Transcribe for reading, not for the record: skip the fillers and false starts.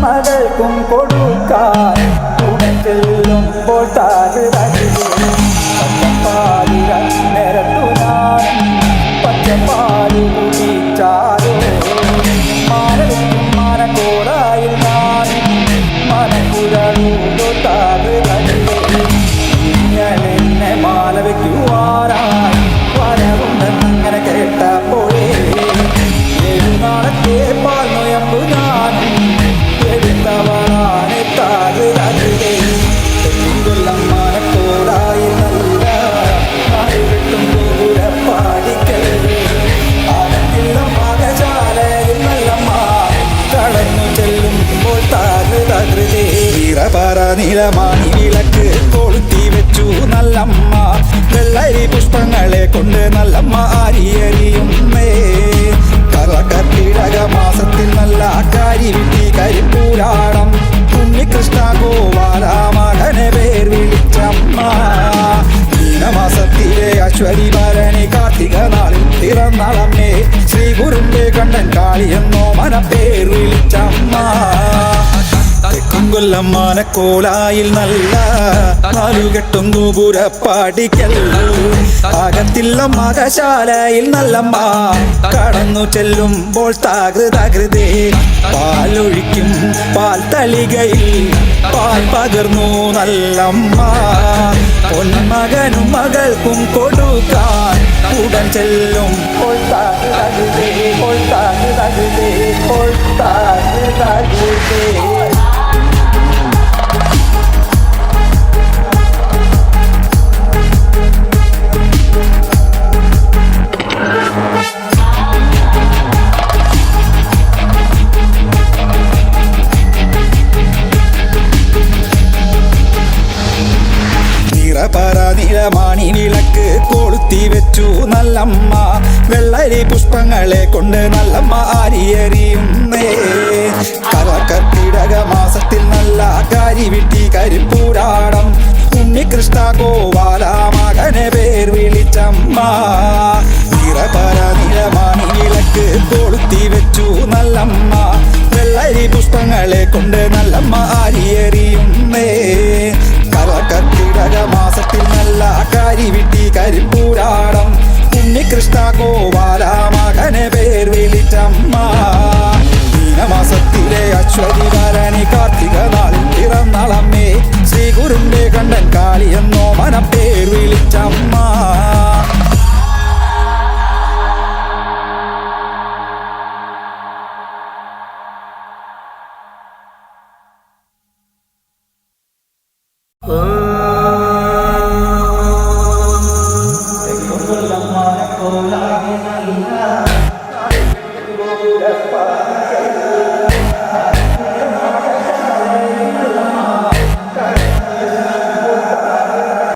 മകൾക്കും കൊടുക്കാൻ ചെല്ലുമ്പോൾ പച്ചപ്പാലിക നിരത്തു ഞാൻ പച്ചപ്പാലു കുടിച്ചാലോ മാനവിക്കും മനക്കോടായിൽ ഞാൻ മനക്കുഴലൂടോ ഇങ്ങനെ മാല വയ്ക്കുവാനായി വരവുണ്ടെന്നങ്ങനെ കേട്ടപ്പോഴേ നാളത്തെ പാൽ നൊയമ്പു ഞാനും മനക്കോടായി നല്ല കിട്ടും പാടിക്കൽ ആനന്ദില്ല മകശാലയിൽ നല്ലമ്മ കടന്നു ചെല്ലുമ്പോൾ പറ നിലമാണി വിളക്ക് കൊളുത്തി വെച്ചു നല്ലമ്മ വെള്ളരി പുഷ്പങ്ങളെ കൊണ്ട് നല്ലമ്മ അരിയറിയുന്നേ കർക്കിടക മാസത്തിൽ നല്ല കാരി വിട്ടി കരിപ്പൂരാടം ഉണ്ണികൃഷ്ണ ഗോപാല മകനെ പേർ വിളിച്ചമ്മ മീനമാസത്തിലെ അശ്വതി ഭരണി കാർത്തിക നാളിൽ പിറന്നാളമ്മേ ശ്രീ ഗുരുന്റെ കണ്ണൻ കാളി എന്നോ മന പേർ വിളിച്ചമ്മ തെക്കുംകൊല്ലം മനക്കോലായിൽ നല്ല നാലുകെട്ടും ഗോപുരപ്പാടിക്കൽ അകത്തില്ല മകശാലയിൽ നല്ലമ്മ കടന്നു ചെല്ലുമ്പോൾ തകൃതേ പാലൊഴിക്കും പാൽ തളികയിൽ പാൽ പകർന്നു നല്ലമ്മ പൊന്മകനും മകൾക്കും കൊടുക്കാൻ ഉടൻ ചെല്ലും നിലമാണി വിളക്ക് കൊളുത്തി വെച്ചു നല്ലമ്മ വെള്ളരി പുഷ്പങ്ങളെ കൊണ്ട് നല്ലമ്മ അരിയറിയുന്നേ കർക്കിടക മാസത്തിൽ നല്ല കാരി വിട്ടി കരിപ്പൂരാടം ഉണ്ണികൃഷ്ണ ഗോപാല മകനെ പേർ വിളിച്ചമ്മ നിലമാണി വിളക്ക് കൊളുത്തി വെച്ചു നല്ലമ്മ വെള്ളരി പുഷ്പങ്ങളെ കൊണ്ട് നല്ലമ്മ അരിയറിയുന്നേ കർക്കിടക മാസത്തിൽ നല്ല കാരി വിട്ടി കരിപ്പൂരാടം ഉണ്ണികൃഷ്ണ ഗോപാല മകനെ പേർ വിളിച്ചമ്മ മീനമാസത്തിലെ അശ്വതി ഭരണി കാർത്തിക നാളിൽ പിറന്നാളമ്മേ ശ്രീ ഗുരുന്റെ കണ്ണൻ കാളി എന്നോ മന പേർ വിളിച്ചമ്മ മനക്കോലായി നല്ല